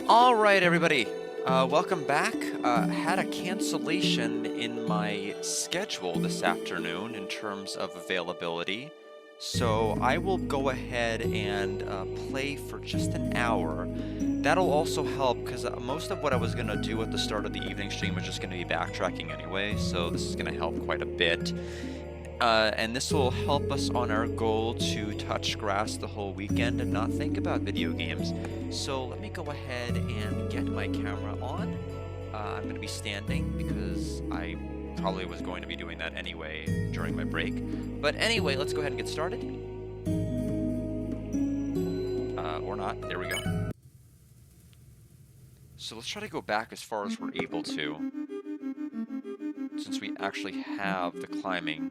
All right, everybody. Welcome back. Had a cancellation in my schedule this afternoon in terms of availability. So I will go ahead and play for just an hour. That'll also help because most of what I was going to do at the start of the evening stream was just going to be backtracking anyway. So this is going to help quite a bit. And this will help us on our goal to touch grass the whole weekend and not think about video games. So let me go ahead and get my camera on. I'm going to be standing because I probably was going to be doing that anyway during my break. But anyway, let's go ahead and get started. Or not. There we go. So let's try to go back as far as we're able to, since we actually have the climbing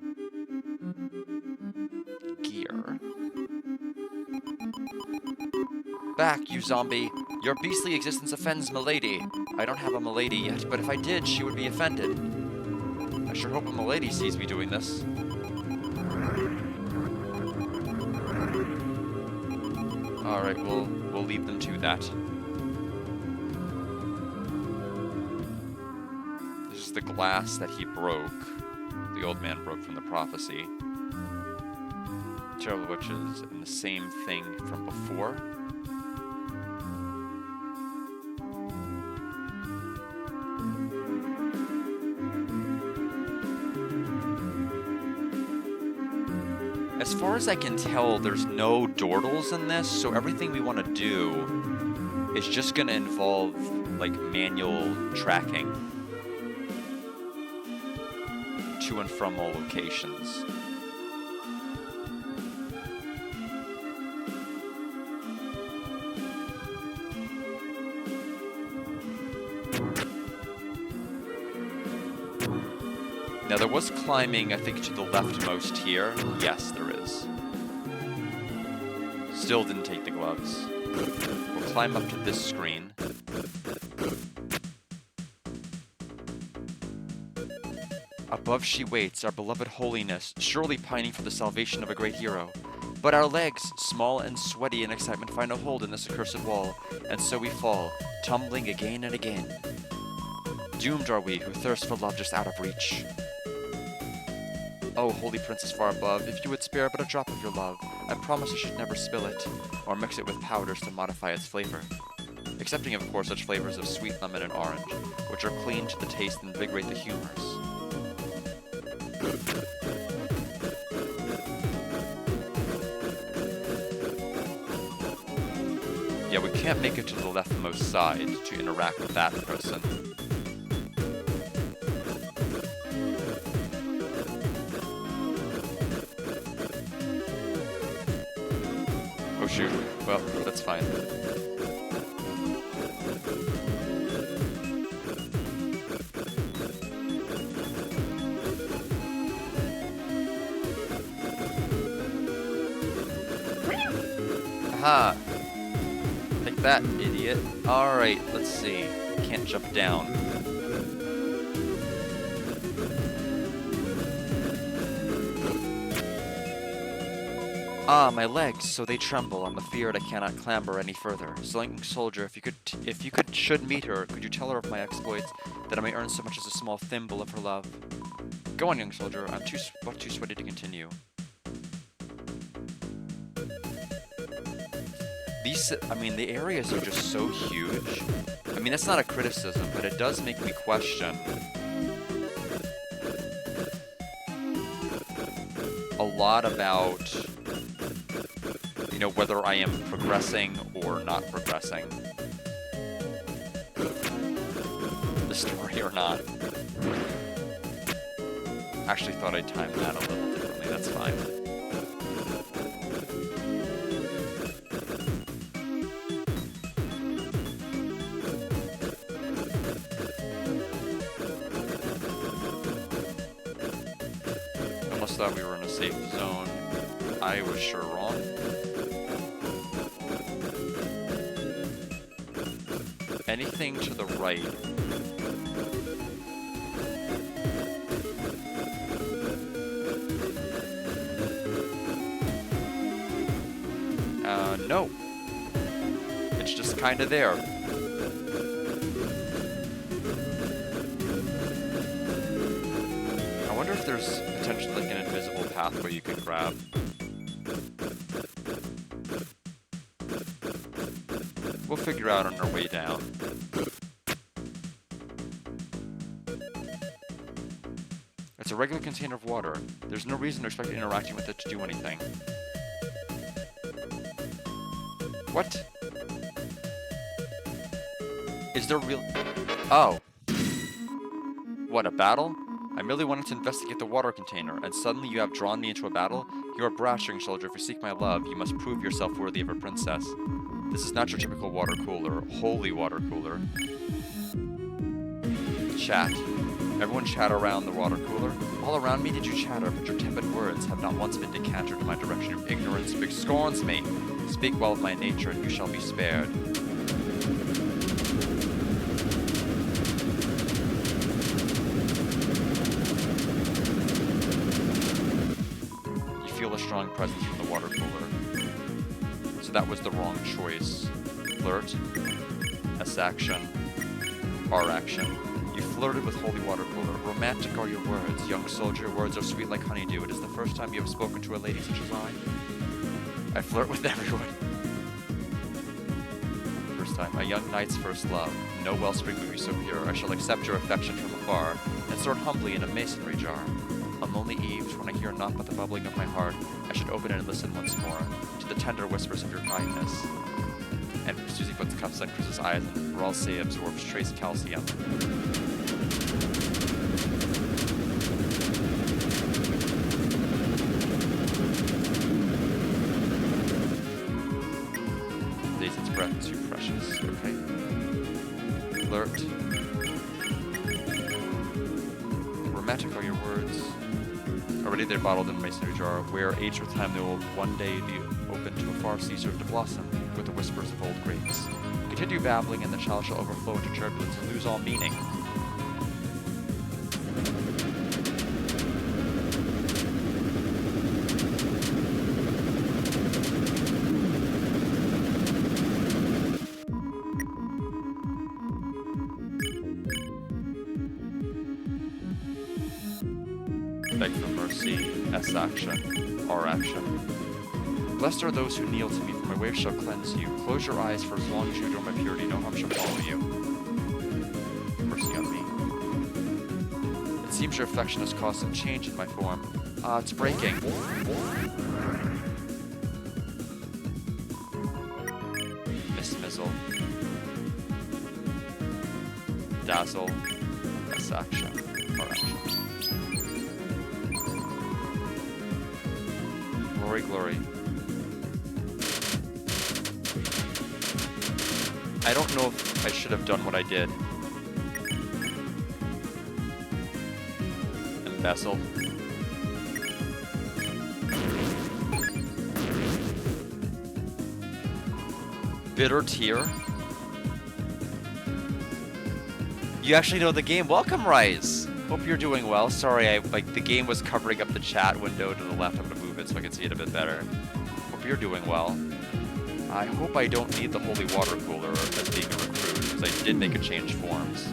gear. Back, you zombie! Your beastly existence offends milady. I don't have a milady yet, but if I did, she would be offended. I sure hope a milady sees me doing this. Alright, we'll leave them to that. This is the glass that he broke. The old man broke from the prophecy. Terrible witches, and the same thing from before. As far as I can tell, there's no dordles in this, so everything we want to do is just going to involve, like, manual tracking to and from all locations. Now, there was climbing, I think, to the leftmost here. Yes, there is. Still didn't take the gloves. We'll climb up to this screen. Above she waits, our beloved holiness, surely pining for the salvation of a great hero. But our legs, small and sweaty in excitement, find a hold in this accursed wall, and so we fall, tumbling again and again. Doomed are we, who thirst for love just out of reach. Oh, holy princess far above, if you would spare but a drop of your love, I promise I should never spill it, or mix it with powders to modify its flavor. Excepting, of course, such flavors of sweet lemon and orange, which are clean to the taste and invigorate the humors. Yeah, we can't make it to the leftmost side to interact with that person. Oh shoot, well, that's fine. Aha! Take that, idiot. Alright, let's see. Can't jump down. Ah, my legs, so they tremble. I'm afeard I cannot clamber any further. Slinking soldier, if you should meet her, could you tell her of my exploits, that I may earn so much as a small thimble of her love? Go on, young soldier. I'm too sweaty to continue. The areas are just so huge. I mean, that's not a criticism, but it does make me question a lot about, you know, whether I am progressing or not progressing the story or not. Actually thought I'd time that a little differently, that's fine. Almost thought we were in a safe zone. I was sure wrong. Anything to the right? No. It's just kind of there. wonder if there's potentially like an invisible pathway you could grab. We'll figure out on our way down. It's a regular container of water. There's no reason to expect interacting with it to do anything. What? Is there real... Oh. What, a battle? I merely wanted to investigate the water container, and suddenly you have drawn me into a battle? You are brash, young soldier. If you seek my love, you must prove yourself worthy of a princess. This is not your typical water cooler. Holy water cooler. Chat. Everyone chat around the water cooler. All around me did you chatter, but your tepid words have not once been decanted in my direction. Your ignorance scorns me. Speak well of my nature, and you shall be spared. You feel a strong presence from the water cooler. So that was the wrong choice. Flirt. S action. R action. You flirted with holy water cooler. Romantic are your words. Young soldier, your words are sweet like honeydew. It is the first time you have spoken to a lady such as I flirt with everyone. First time. A young knight's first love. No wellspring would be so pure. I shall accept your affection from afar, and sort humbly in a masonry jar. On lonely eves, when I hear naught but the bubbling of my heart, I should open it and listen once more to the tender whispers of your kindness. And Susie puts cuffs on Chris's eyes, and Ralsei absorbs trace calcium. Its breath too precious. Okay. Flirt. Romantic are your words. Already they're bottled in a masonry jar, where aged with time they will one day be open to a far sea served to blossom with the whispers of old grapes. Continue babbling, and the child shall overflow into turbulence and lose all meaning. Beg for mercy, S action, R action. Blessed are those who kneel to me, for my waves shall cleanse you. Close your eyes, for as long as you adore my purity, no harm shall follow you. Mercy on me. It seems your affection has caused some change in my form. It's breaking. Miss Mizzle. Dazzle. S action, R action. Glory, glory. I don't know if I should have done what I did. Embezzle. Bitter tear. You actually know the game. Welcome, Rise. Hope you're doing well. Sorry, the game was covering up the chat window to the left. I'm gonna move it so I can see it a bit better. Hope you're doing well. I hope I don't need the holy water cooler as being a recruit, because I did make a change forms.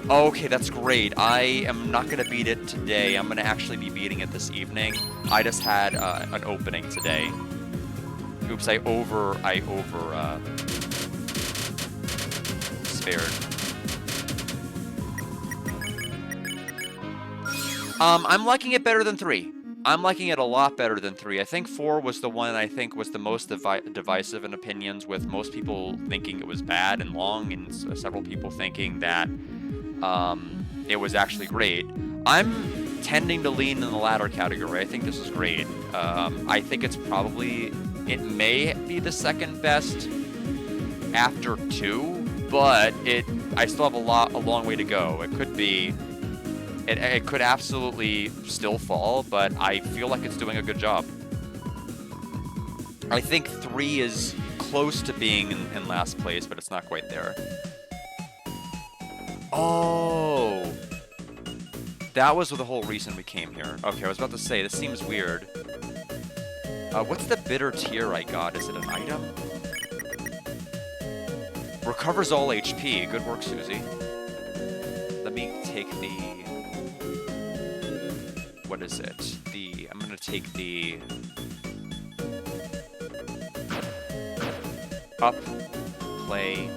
Okay, that's great. I am not gonna beat it today. I'm gonna actually be beating it this evening. I just had an opening today. Oops, I over spared. I'm liking it better than 3. I'm liking it a lot better than 3. I think 4 was the one I think was the most divisive in opinions, with most people thinking it was bad and long, and several people thinking that it was actually great. I'm tending to lean in the latter category. I think this is great. I think it may be the second best after 2, but I still have a long way to go. It could be. It could absolutely still fall, but I feel like it's doing a good job. I think 3 is close to being in last place, but it's not quite there. Oh! That was the whole reason we came here. Okay, I was about to say, this seems weird. What's the bitter tear I got? Is it an item? Recovers all HP. Good work, Susie. Let me take the... What is it? I'm gonna take the... Up, play,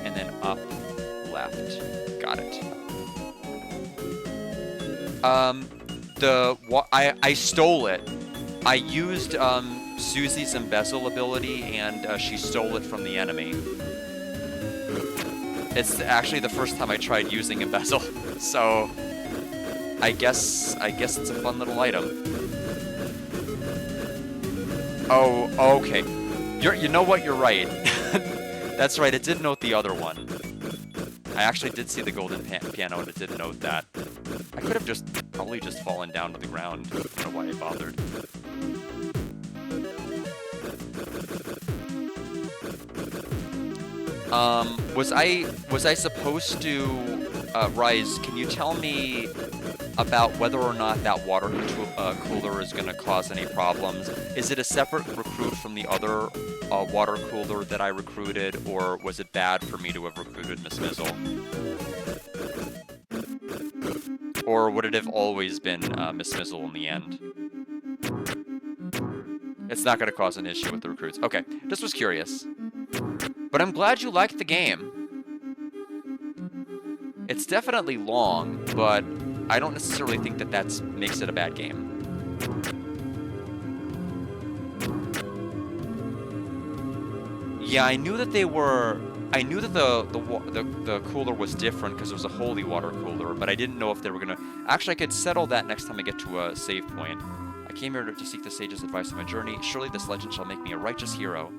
and then up, left. Got it. I stole it. I used Susie's embezzle ability, and she stole it from the enemy. It's actually the first time I tried using embezzle, so I guess it's a fun little item. Oh, okay. You know what? You're right. That's right. It did note the other one. I actually did see the golden piano, and it did note that. I could have probably just fallen down to the ground. I don't know why I bothered. Was I supposed to, Rise, can you tell me about whether or not that water cooler is going to cause any problems? Is it a separate recruit from the other water cooler that I recruited, or was it bad for me to have recruited Miss Mizzle? Or would it have always been Miss Mizzle in the end? It's not going to cause an issue with the recruits. Okay, just was curious. But I'm glad you liked the game. It's definitely long, but I don't necessarily think that makes it a bad game. Yeah, I knew that the cooler was different because it was a holy water cooler, but I didn't know if they were gonna... Actually, I could settle that next time I get to a save point. I came here to seek the sage's advice on my journey. Surely this legend shall make me a righteous hero.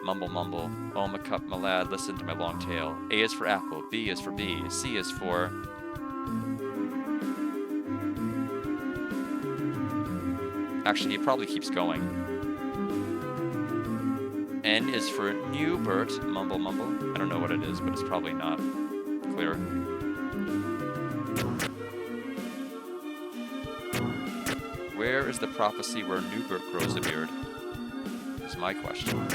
Mumble, mumble. Oh, my cup, my lad, listen to my long tale. A is for apple, B is for bee, C is for... Actually, he probably keeps going. N is for Newbert. Mumble, mumble. I don't know what it is, but it's probably not clear. Where is the prophecy where Newbert grows a beard? Is my question.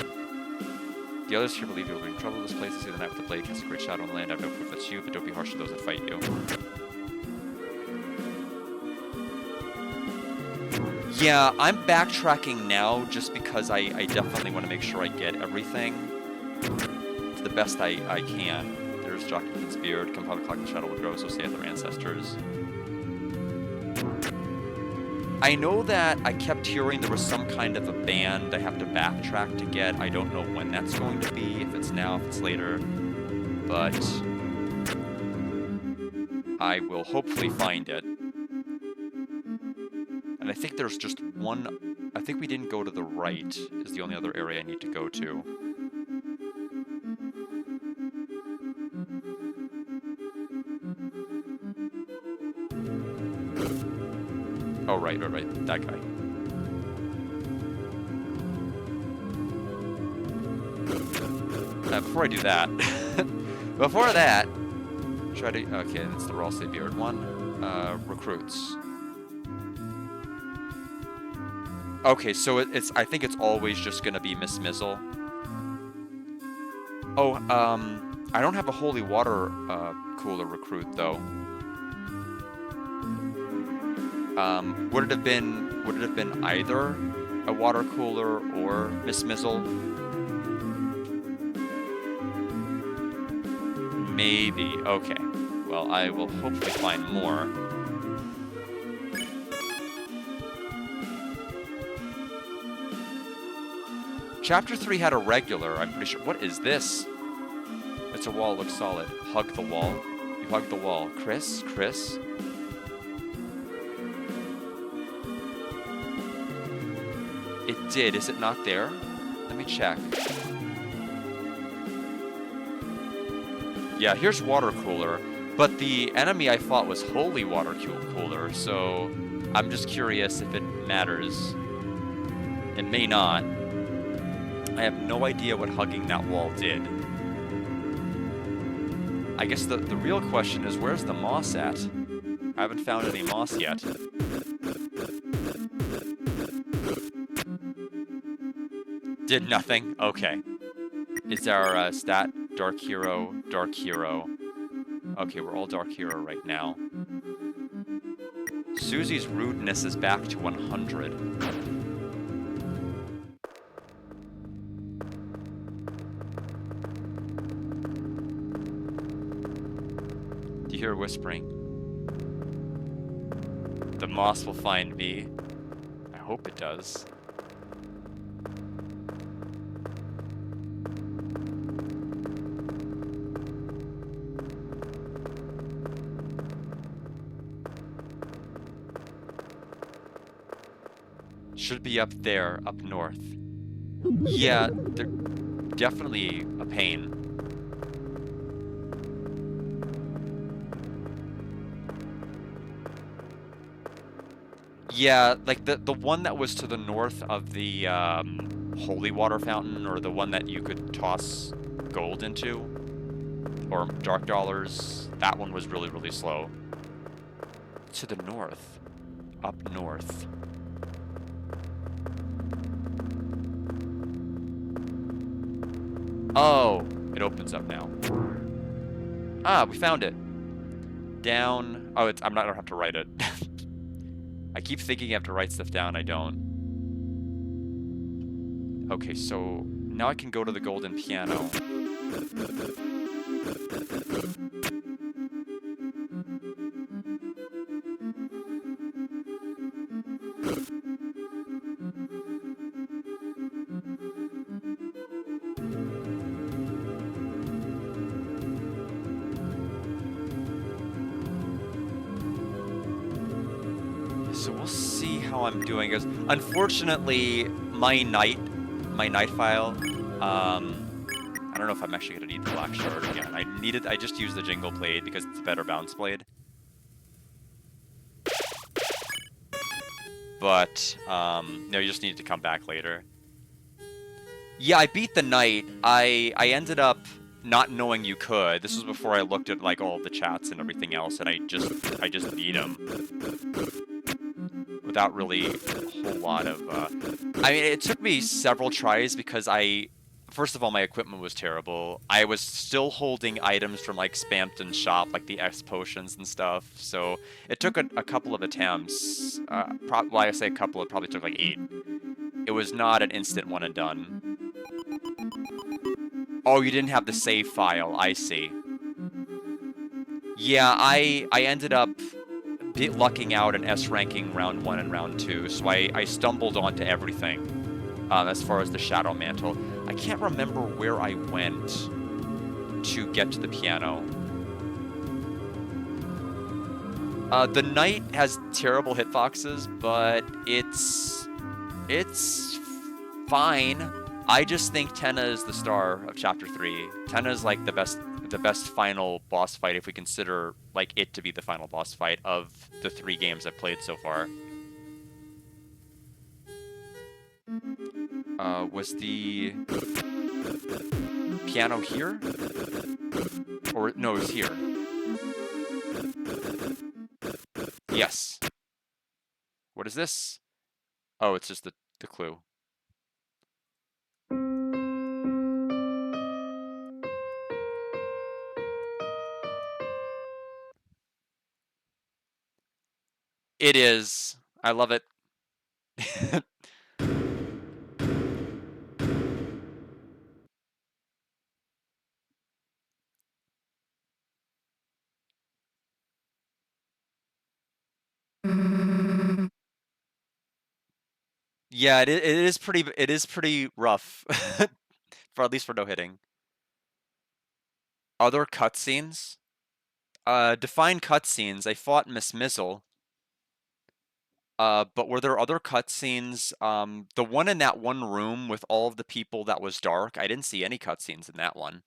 The others here believe you will bring trouble to this place. See the night with the blade casts a great shadow on the land. I have no proof it's you, but don't be harsh to those that fight you. Yeah, I'm backtracking now just because I definitely want to make sure I get everything to the best I can. There's Jockey's beard. Come 5 o'clock, the shadow will grow, so saith their ancestors. I know that I kept hearing there was some kind of a band I have to backtrack to get. I don't know when that's going to be, if it's now, if it's later, but I will hopefully find it. And I think there's just one... I think we didn't go to the right, is the only other area I need to go to. Oh, right, that guy. Before I do that... before that... Try to... Okay, that's the Ralsei Beard one. Recruits. Okay, so it's... I think it's always just gonna be Miss Mizzle. Oh, I don't have a holy water cooler recruit, though. Would it have been either a water cooler or Miss Mizzle? Maybe. Okay. Well, I will hopefully find more. Chapter 3 had a regular, I'm pretty sure. What is this? It's a wall, looks solid. Hug the wall. You hug the wall. Chris? It did. Is it not there? Let me check. Yeah, here's water cooler. But the enemy I fought was holy water cooler, so I'm just curious if it matters. It may not. I have no idea what hugging that wall did. I guess the real question is, where's the moss at? I haven't found any moss yet. Did nothing? Okay. Is our stat Dark Hero, Dark Hero? Okay, we're all Dark Hero right now. Susie's rudeness is back to 100. Do you hear whispering? The moss will find me. I hope it does. Should be up there, up north. Yeah, they're definitely a pain. Yeah, like the one that was to the north of the holy water fountain, or the one that you could toss gold into, or dark dollars, that one was really, really slow. To the north. Up north. Oh, it opens up now. Ah, we found it. Down. Oh, I don't have to write it. I keep thinking I have to write stuff down. I don't. Okay, so now I can go to the golden piano. So we'll see how I'm doing. Unfortunately, my night file, I don't know if I'm actually gonna need the black shard again. I just used the jingle blade because it's a better bounce blade. But, no, you just need to come back later. Yeah, I beat the knight. I ended up not knowing you could. This was before I looked at, like, all the chats and everything else, and I just beat him. Without really a whole lot of, I mean, it took me several tries because first of all, my equipment was terrible. I was still holding items from, like, Spamton's shop, like the X potions and stuff, so it took a couple of attempts. Well, I say a couple, it probably took, like, 8. It was not an instant one and done. Oh, you didn't have the save file, I see. Yeah, I ended up lucking out an S ranking round 1 and round 2, so I stumbled onto everything as far as the Shadow Mantle. I can't remember where I went to get to the piano. The Knight has terrible hitboxes, but it's fine. I just think Tenna is the star of Chapter 3. Tenna is like the best final boss fight if we consider like it to be the final boss fight of the 3 games I've played so far. Was the piano here? Or no, it was here. Yes. What is this? Oh, it's just the clue. It is. I love it. Yeah, it is pretty rough. For at least for no hitting. Other cutscenes? Define cutscenes. I fought Miss Mizzle. But were there other cutscenes? The one in that one room with all of the people that was dark, I didn't see any cutscenes in that one.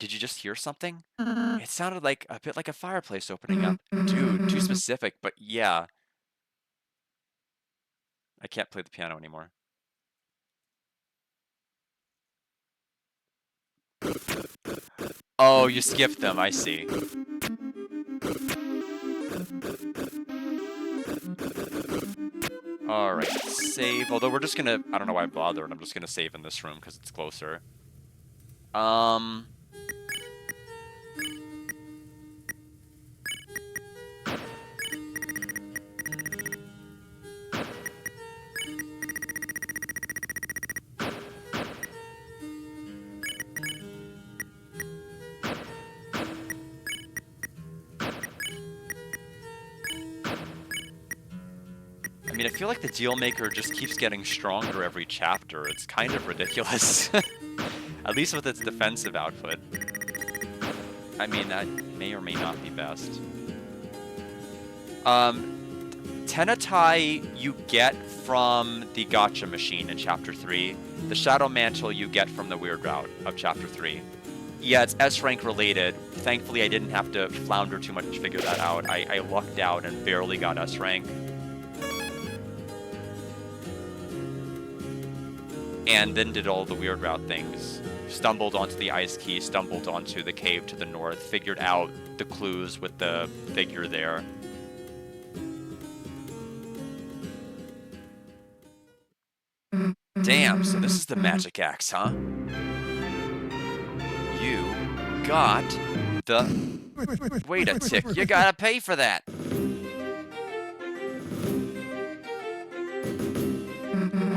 Did you just hear something? It sounded like a bit like a fireplace opening up. Dude, too specific, but yeah. I can't play the piano anymore. Oh, you skipped them, I see. Alright, save. Although we're just gonna... I don't know why I bothered. I'm just gonna save in this room because it's closer. I mean, I feel like the deal maker just keeps getting stronger every chapter. It's kind of ridiculous. At least with its defensive output. I mean, that may or may not be best. Tenatai you get from the Gotcha Machine in Chapter 3. The Shadow Mantle you get from the Weird Route of Chapter 3. Yeah, it's S-rank related. Thankfully, I didn't have to flounder too much to figure that out. I lucked out and barely got S-rank. And then did all the Weird Route things. Stumbled onto the ice key, stumbled onto the cave to the north, figured out the clues with the figure there. Damn, so this is the magic axe, huh? You got the... Wait a tick, you gotta pay for that!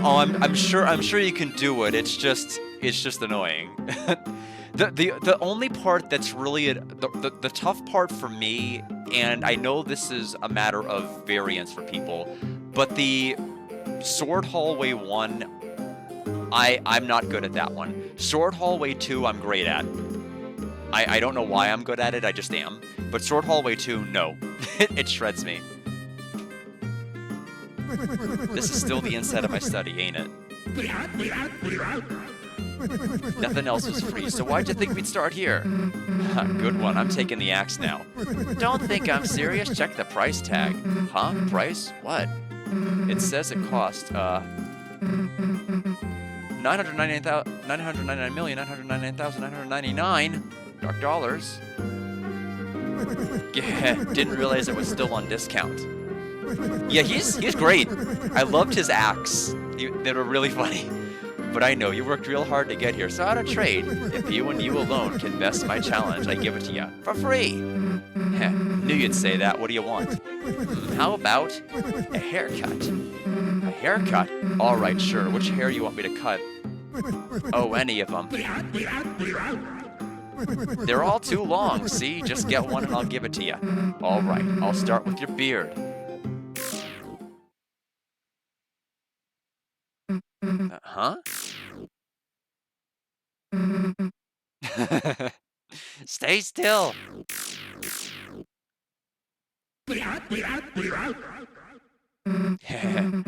Oh, I'm sure you can do it. It's just annoying. the only part that's really the tough part for me, and I know this is a matter of variance for people, but the Sword Hallway 1, I'm not good at that one. Sword Hallway 2, I'm great at. I don't know why I'm good at it. I just am. But Sword Hallway 2, no, it shreds me. This is still the inside of my study, ain't it? Nothing else was free, so why'd you think we'd start here? Good one, I'm taking the axe now. Don't think I'm serious, check the price tag. Huh? Price? What? It says it cost, $999,999,999 dark dollars. Yeah, didn't realize it was still on discount. Yeah, he's great. I loved his acts. They were really funny. But I know you worked real hard to get here, so out of trade, if you and you alone can best my challenge, I give it to you for free. Heh, knew you'd say that. What do you want? How about a haircut? A haircut? All right, sure. Which hair you want me to cut? Oh, any of them. They're all too long. See, just get one and I'll give it to you. All right, I'll start with your beard. Huh? Stay still.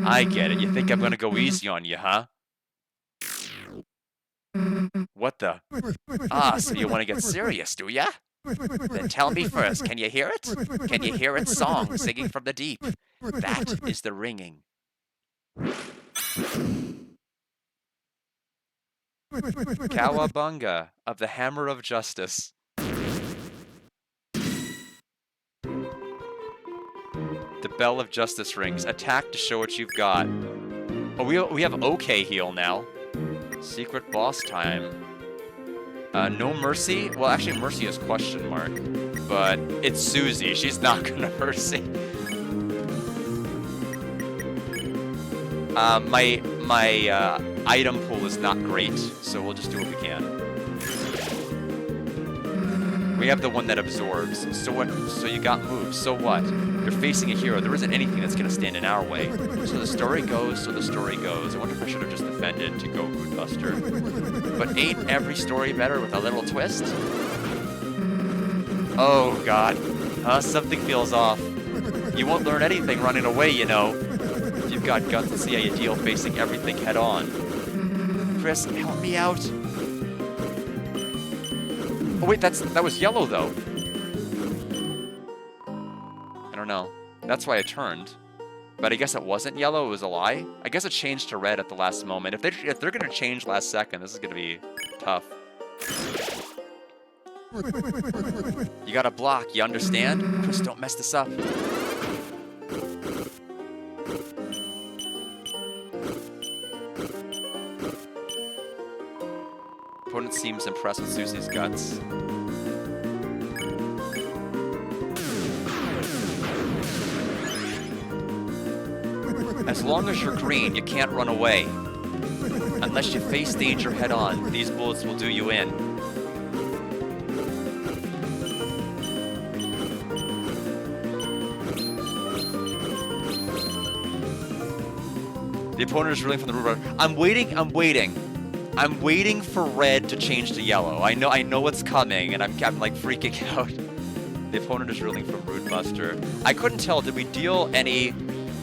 I get it. You think I'm gonna go easy on you, huh? What the? Ah, so you want to get serious, do ya? Then tell me first, can you hear it? Can you hear its song singing from the deep? That is the ringing. Cowabunga of the Hammer of Justice. The Bell of Justice rings. Attack to show what you've got. Oh, we have OK heal now. Secret boss time. No mercy? Well, actually, mercy is question mark. But it's Susie. She's not gonna mercy. My item pool is not great, so we'll just do what we can. We have the one that absorbs. So what? So you got moves. So what? You're facing a hero. There isn't anything that's gonna stand in our way. So the story goes. So the story goes. I wonder if I should have just defended to go Moodbuster. But ain't every story better with a little twist? Oh God. Something feels off. You won't learn anything running away, you know. If you've got guts to see how you deal facing everything head on. Chris, help me out. Oh wait, that was yellow though. I don't know. That's why I turned. But I guess it wasn't yellow, it was a lie. I guess it changed to red at the last moment. If they're gonna change last second, this is gonna be tough. You gotta block, you understand? Chris, don't mess this up. seems impressed with Susie's guts. As long as you're green, you can't run away. Unless you face danger head-on, these bullets will do you in. The opponent is reeling from the root. I'm waiting. I'm waiting for red to change to yellow. I know what's coming, and I'm like freaking out. The opponent is reeling from Root Buster. I couldn't tell. Did we deal any?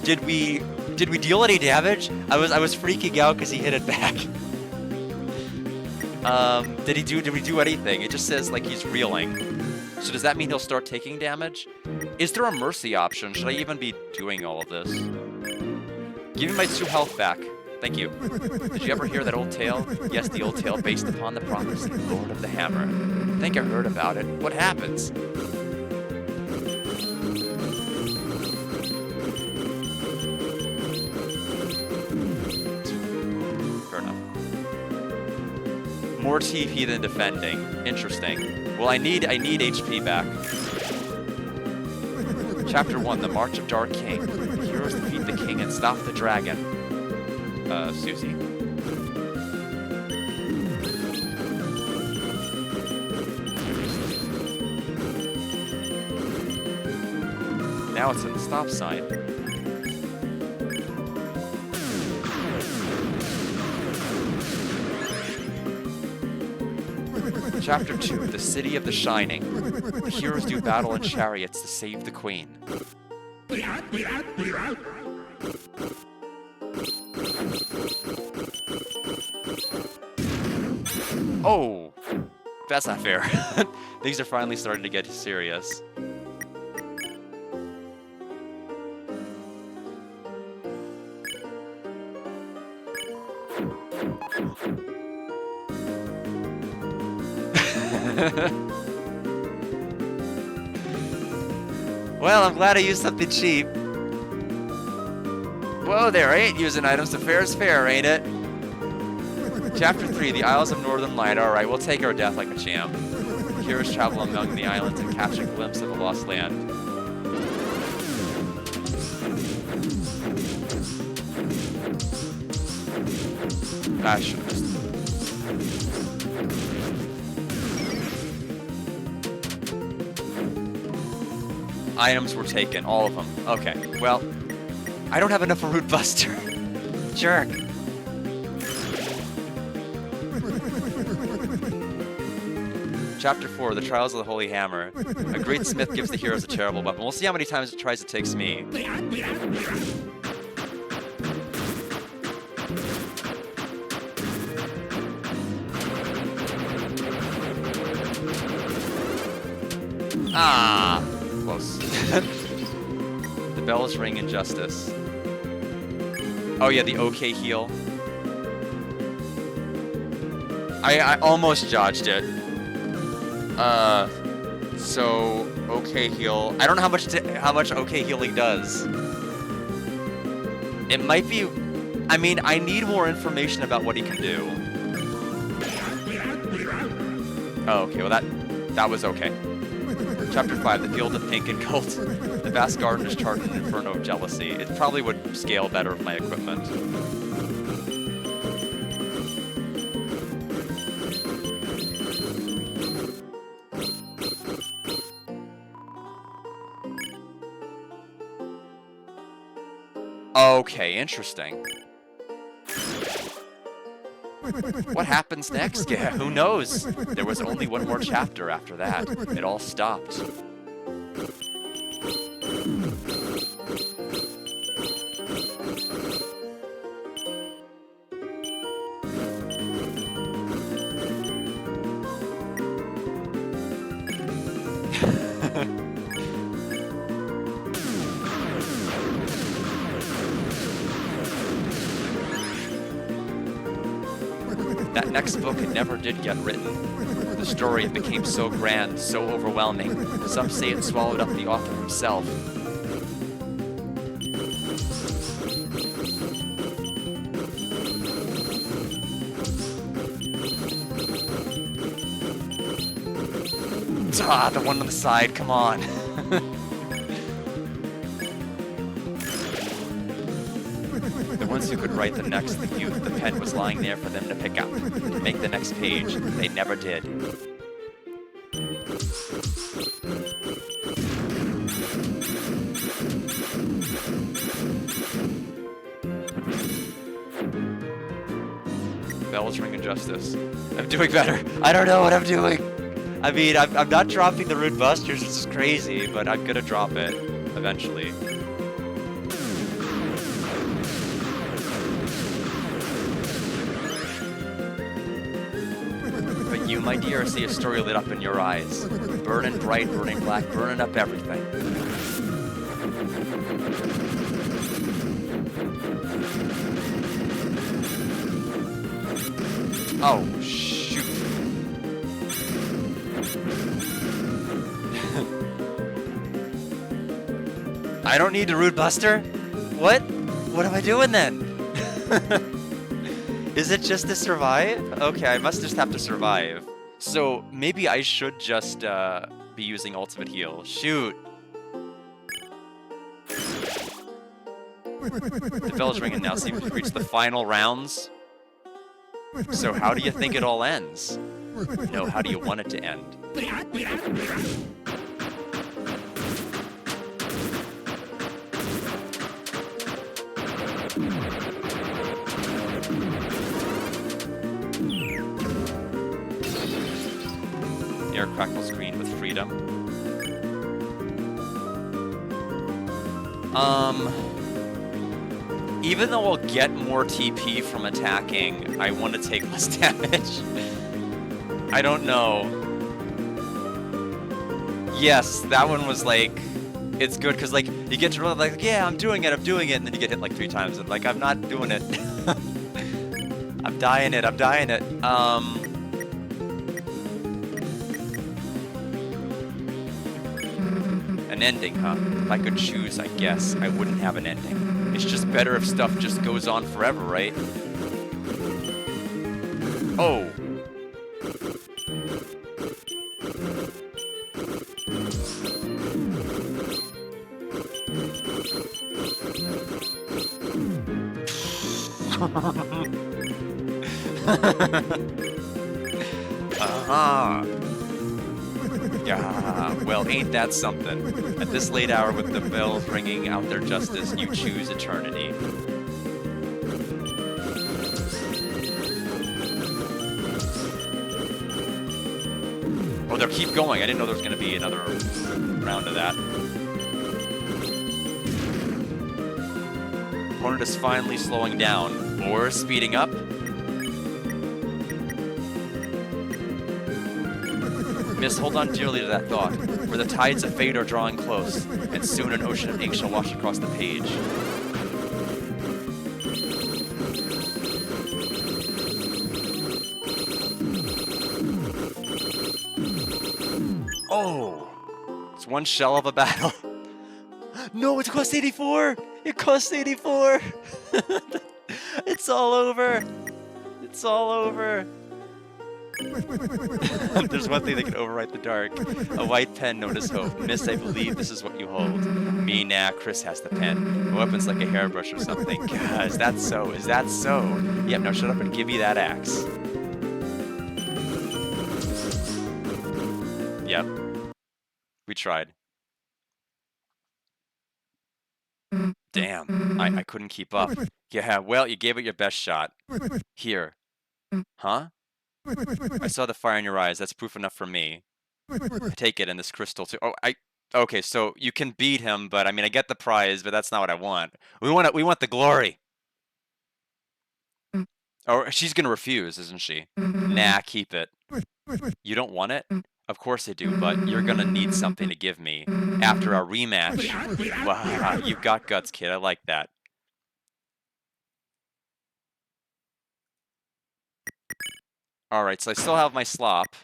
Did we deal any damage? I was freaking out because he hit it back. Did we do anything? It just says like he's reeling. So does that mean he'll start taking damage? Is there a mercy option? Should I even be doing all of this? Give me my 2 health back. Thank you. Did you ever hear that old tale? Yes, the old tale based upon the prophecy, Lord of the Hammer. I think I heard about it. What happens? Fair enough. More TP than defending. Interesting. Well, I need HP back. Chapter 1, The March of Dark King. The heroes defeat the king and stop the dragon. Susie. Now it's in the stop sign. Chapter 2, The City of the Shining. The heroes do battle in chariots to save the queen. Oh! That's not fair. Things are finally starting to get serious. Well, I'm glad I used something cheap. Whoa there, I ain't using items, so fair is fair, ain't it? Chapter 3, The Isles of Northern Light. Alright, we'll take our death like a champ. Heroes travel among the islands and catch a glimpse of a lost land. I should have missed it. Items were taken, all of them. Okay, well, I don't have enough for Root Buster. Jerk. Chapter 4, The Trials of the Holy Hammer. A great smith gives the heroes a terrible weapon. We'll see how many times it tries to take me. Ah, close. The bells ring in justice. Oh yeah, the OK heal. I almost dodged it. So OK heal. I don't know how much OK healing does. It might be. I mean, I need more information about what he can do. Oh, okay. Well, that was okay. Chapter 5, The Field of Pink and Gold. The vast garden is charged in an inferno of jealousy. It probably would scale better with my equipment. Okay, interesting. What happens next? Yeah, who knows? There was only one more chapter after that. It all stopped. That next book never did get written. The story became so grand, so overwhelming. Some say it swallowed up the author himself. Ah, the one on the side, come on. The ones who could write the next knew that the pen was lying there for them to pick up, to make the next page. They never did. Bells ring justice. I'm doing better. I don't know what I'm doing. I mean, I'm not dropping the Rude Busters, which is crazy, but I'm gonna drop it eventually. But you, my dear, see a story lit up in your eyes. Burning bright, burning black, burning up everything. Oh, shoot. I don't need a Rude Buster? What? What am I doing then? Is it just to survive? Okay, I must just have to survive. So maybe I should just be using Ultimate Heal. Shoot. The bell's ringing now, so we've reached the final rounds. So how do you think it all ends? No, how do you want it to end? Air crackles green with freedom. Even though I'll get more TP from attacking, I want to take less damage. I don't know. Yes, that one was like, it's good because like you get to really like, yeah, I'm doing it, and then you get hit like 3 times and like I'm not doing it. I'm dying it. An ending, huh? If I could choose, I guess I wouldn't have an ending. It's just better if stuff just goes on forever, right? Oh. Uh-huh. Yeah, well, ain't that something? At this late hour with the bells ringing out their justice, you choose eternity. Oh, they'll keep going. I didn't know there was going to be another round of that. Opponent is finally slowing down, or speeding up. Miss, hold on dearly to that thought, for the tides of fate are drawing close, and soon an ocean of ink shall wash across the page. Oh! It's one shell of a battle. No, it cost 84! It cost 84! It's all over! It's all over! There's one thing that can overwrite the dark. A white pen, notice hope. Miss, I believe this is what you hold. Me, nah, Chris has the pen. A weapon's like a hairbrush or something. God, is that so? Is that so? Yep, now shut up and give me that axe. Yep. We tried. Damn, I couldn't keep up. Yeah, well, you gave it your best shot. Here. Huh? I saw the fire in your eyes. That's proof enough for me. Take it and this crystal too. Oh, okay, so you can beat him, but I mean, I get the prize, but that's not what I want. We want the glory. Or she's gonna refuse, isn't she? Nah, keep it. You don't want it? Of course I do, but you're gonna need something to give me. After our rematch. Wow, you've got guts, kid. I like that. Alright, so I still have my slop.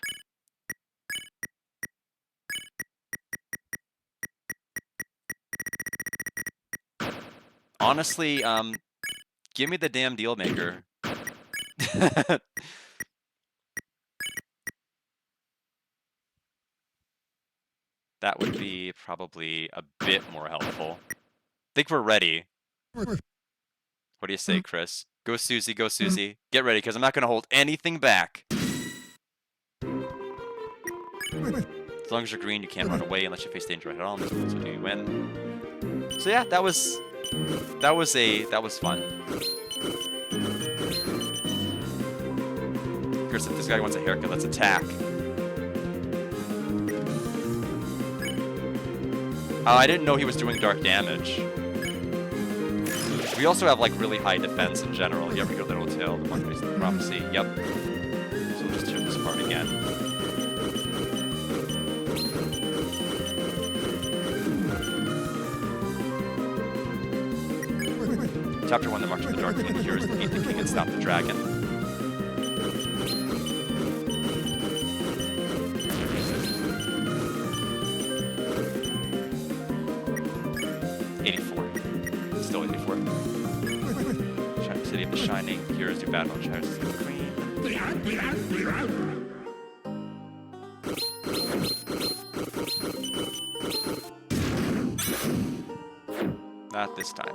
Honestly, give me the damn deal maker. That would be probably a bit more helpful. Think we're ready. What do you say, Chris? Go Susie, go Susie. Get ready, because I'm not going to hold anything back. As long as you're green, you can't run away unless you face danger head on. So do you win? So yeah, that was fun. Chris, if this guy wants a haircut, let's attack. I didn't know he was doing dark damage. We also have like really high defense in general. You ever hear Little Tail, the one based on the prophecy? Yep. So we'll just hear this part again. Chapter 1, the March of the Dark King. The heroes defeat the king and stop the dragon. Still 84. City of the Shining. Heroes do battle on Shires of the Queen. Not this time.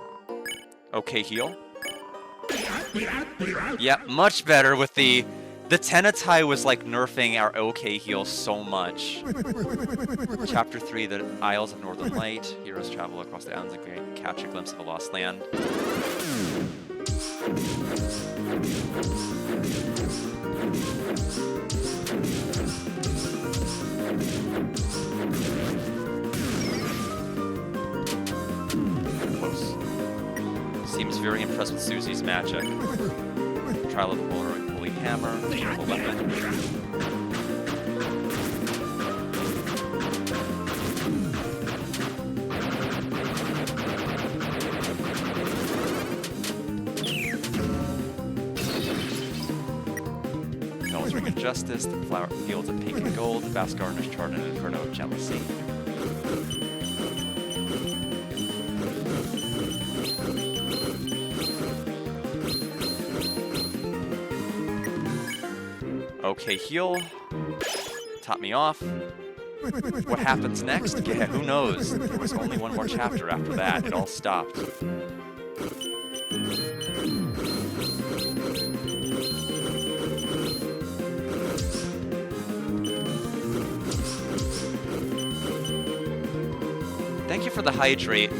Okay, heal. Yeah, much better with the Tenetai was like nerfing our OK heal so much. Chapter 3, the Isles of Northern Light. Heroes travel across the islands and catch a glimpse of a lost land. Close. Seems very impressed with Susie's magic. Trial of a holy hammer, beautiful weapon. Hell's Ring of Justice, the flower fields of pink and gold, the vast garden is charred in an inferno of jealousy. Okay, heal. Top me off. What happens next? Yeah, who knows? There was only one more chapter after that. It all stopped. Thank you for the hydrate.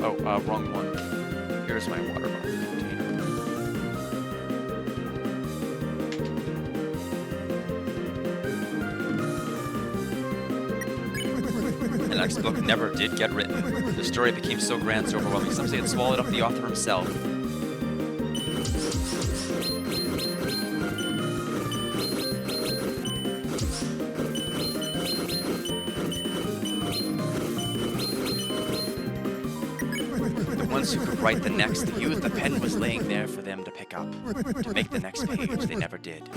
Oh, wrong one. Here's my water bottle container. The next book never did get written. The story became so grand, so overwhelming, some say it swallowed up the author himself. The ones who could write the next youth, the pen was laying there for them to pick up. To make the next page, they never did.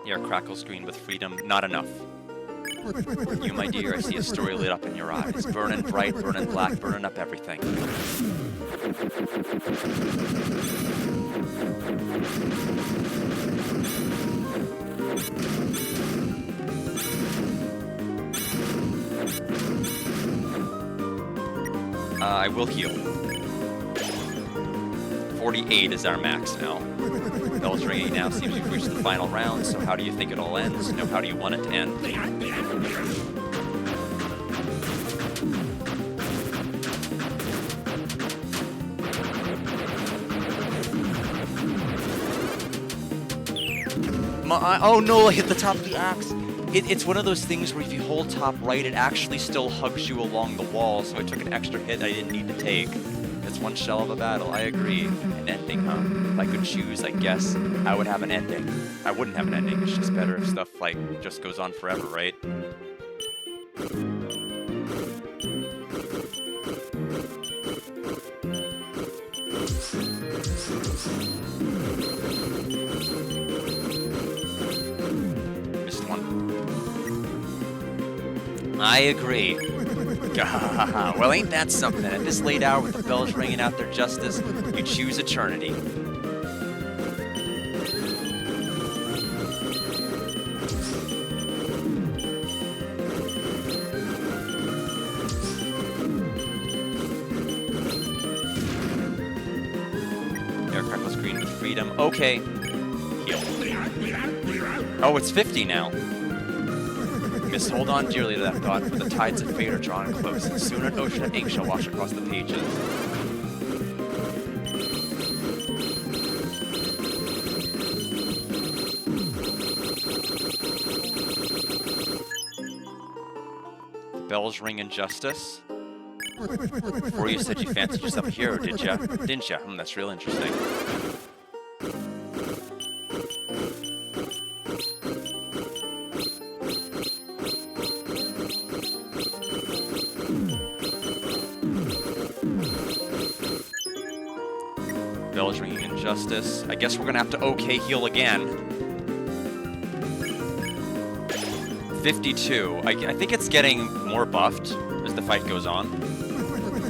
Your crackles green with freedom, not enough. You, my dear, I see a story lit up in your eyes. Burning bright, burning black, burning up everything. I will heal. 48 is our max now. Bell's ringing now. Seems we've reached the final round, so how do you think it all ends? No, how do you want it to end? Oh no, I hit the top of the axe. It's one of those things where if you hold top right, it actually still hugs you along the wall, so I took an extra hit I didn't need to take. It's one shell of a battle, I agree. An ending, huh? If I could choose, I guess I would have an ending. I wouldn't have an ending, it's just better if stuff, like, just goes on forever, right? Missed one. I agree. Well, ain't that something? At this late hour with the bells ringing out their justice, you choose eternity. Aircraft was green with freedom. Okay. Heal. Oh, it's 50 now. Must hold on dearly to that thought, for the tides of fate are drawing close, and soon an ocean of ink shall wash across the pages. The bells ring in justice. Before you said you fancied yourself a hero, did ya? Didn't ya? That's real interesting. Bells ringing in justice. I guess we're gonna have to okay heal again. 52. I think it's getting more buffed as the fight goes on.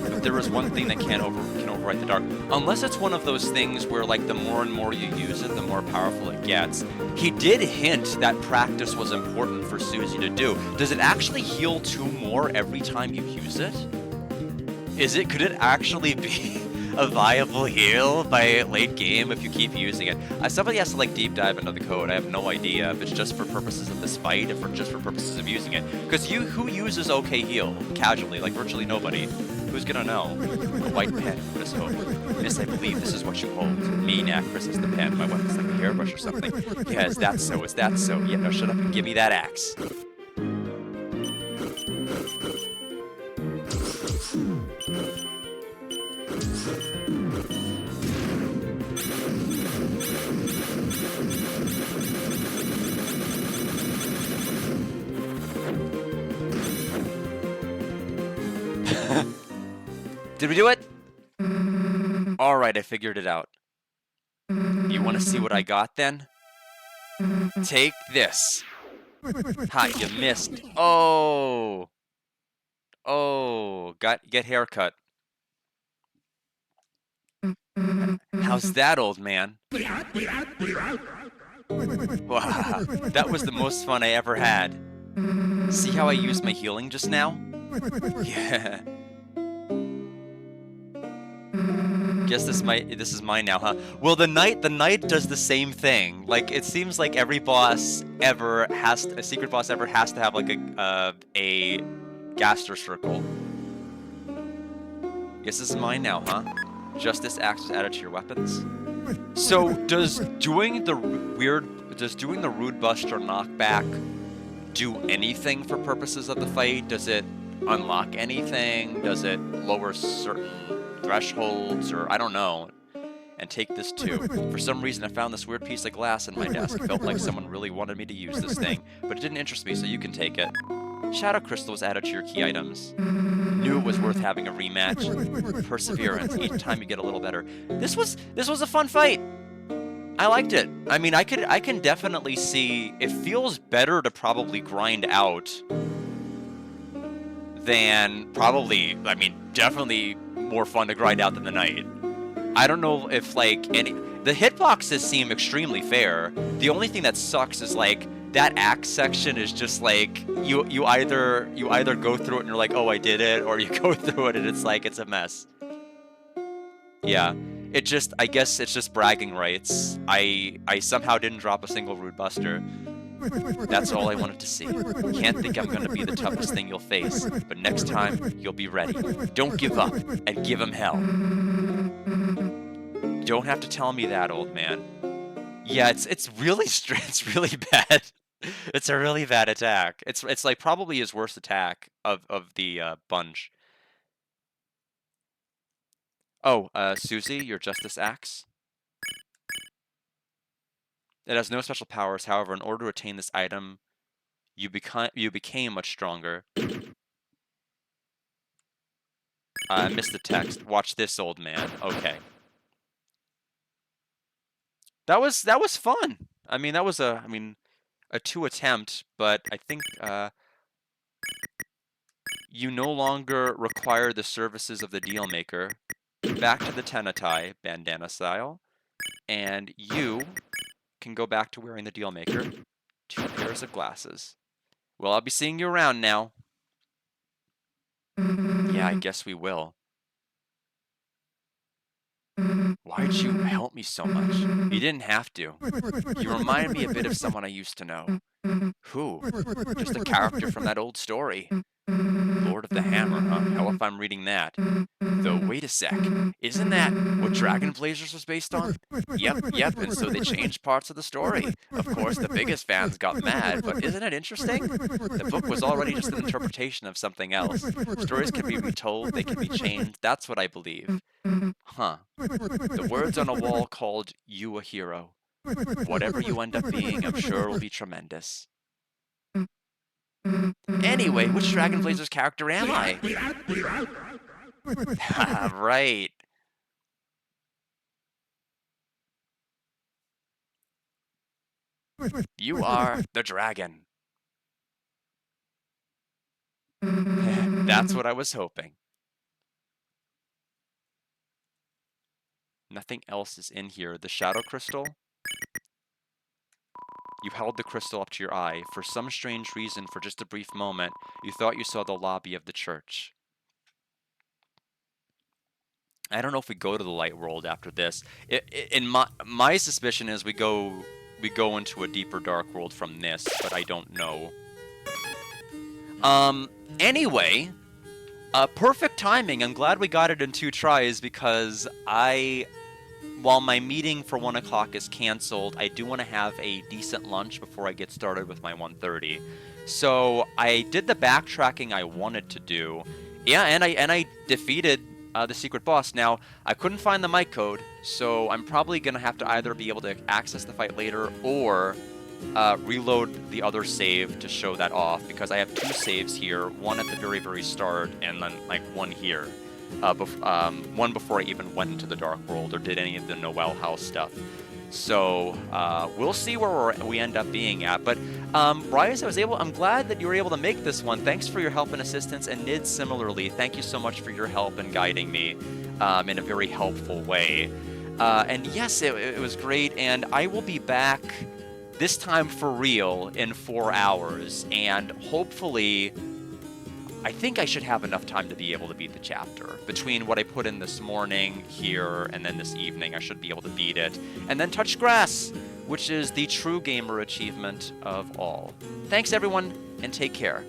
But there is one thing that can overwrite the dark. Unless it's one of those things where, like, the more and more you use it, the more powerful it gets. He did hint that practice was important for Susie to do. Does it actually heal 2 more every time you use it? Could it actually be a viable heal by late game if you keep using it? Somebody has to, like, deep dive into the code. I have no idea if it's just for purposes of this fight, if it's just for purposes of using it. Because who uses OK heal casually? Like, virtually nobody. Who's gonna know? A white pen, Chris hope. Miss, I believe this is what you hold. Me, now, Chris is the pen. My weapon's like a hairbrush or something. Yeah, is that so? Is that so? Yeah, no, shut up and give me that axe. Did we do it? Alright, I figured it out. You want to see what I got then? Take this. Ha, you missed. Oh. Oh, get haircut. How's that, old man? Wow, that was the most fun I ever had. See how I used my healing just now? Yeah. Guess this is mine now, huh? Well, the knight does the same thing. Like, it seems like every boss ever a secret boss ever has to have like a gaster circle. Guess this is mine now, huh? Justice axe is added to your weapons. So does doing the Rude Buster knockback do anything for purposes of the fight? Does it unlock anything? Does it lower certain thresholds, or I don't know? And take this too. For some reason, I found this weird piece of glass in my desk. Felt like someone really wanted me to use this thing, but it didn't interest me, so you can take it. Shadow crystal was added to your key items. Knew it was worth having a rematch. Perseverance. Each time you get a little better. This was a fun fight. I liked it. I mean, I can definitely see it feels better to probably grind out than probably, I mean, definitely more fun to grind out than the knight. I don't know if, like, the hitboxes seem extremely fair. The only thing that sucks is, like, that axe section is just like you either go through it and you're like, oh, I did it, or you go through it and it's like it's a mess. Yeah, I guess it's just bragging rights. I somehow didn't drop a single Rude Buster. That's all I wanted to see. Can't think I'm gonna be the toughest thing you'll face, but next time you'll be ready. Don't give up and give him hell. Don't have to tell me that, old man. Yeah, it's really bad. It's a really bad attack. It's like probably his worst attack of the bunch. Oh, Susie, your Justice Axe. It has no special powers. However, in order to attain this item, you became much stronger. I missed the text. Watch this, old man. Okay. That was fun. I mean, that was a 2 attempt, but I think you no longer require the services of the deal maker. Back to the Tenatai bandana style. And you can go back to wearing the deal maker. 2 pairs of glasses. Well, I'll be seeing you around now. Yeah, I guess we will. Why'd you help me so much? You didn't have to. You remind me a bit of someone I used to know. Who? Just a character from that old story. Lord of the Hammer, huh? Hell if I'm reading that. Though, wait a sec. Isn't that what Dragon Blazers was based on? Yep, and so they changed parts of the story. Of course, the biggest fans got mad, but isn't it interesting? The book was already just an interpretation of something else. Stories can be retold, they can be changed. That's what I believe. Huh. The words on a wall called you a hero. Whatever you end up being, I'm sure will be tremendous. Anyway, which Dragon Blazers character am I? Right. You are the dragon. That's what I was hoping. Nothing else is in here. The shadow crystal? You held the crystal up to your eye. For some strange reason, for just a brief moment, you thought you saw the lobby of the church. I don't know if we go to the light world after this. In my suspicion is we go into a deeper dark world from this, but I don't know. Anyway, perfect timing. I'm glad we got it in 2 tries because while my meeting for 1 o'clock is canceled, I do want to have a decent lunch before I get started with my 1:30. So I did the backtracking I wanted to do. Yeah, and I defeated the secret boss. Now, I couldn't find the mic code, so I'm probably going to have to either be able to access the fight later or reload the other save to show that off, because I have 2 saves here, one at the very, very start, and then like one here. One before I even went into the Dark World or did any of the Noel House stuff. So we'll see where we end up being at. But Bryce, I'm glad that you were able to make this one. Thanks for your help and assistance, and Nid similarly. Thank you so much for your help and guiding me in a very helpful way. And yes, it was great, and I will be back this time for real in 4 hours, and hopefully I think I should have enough time to be able to beat the chapter. Between what I put in this morning here and then this evening, I should be able to beat it. And then touch grass, which is the true gamer achievement of all. Thanks everyone, and take care.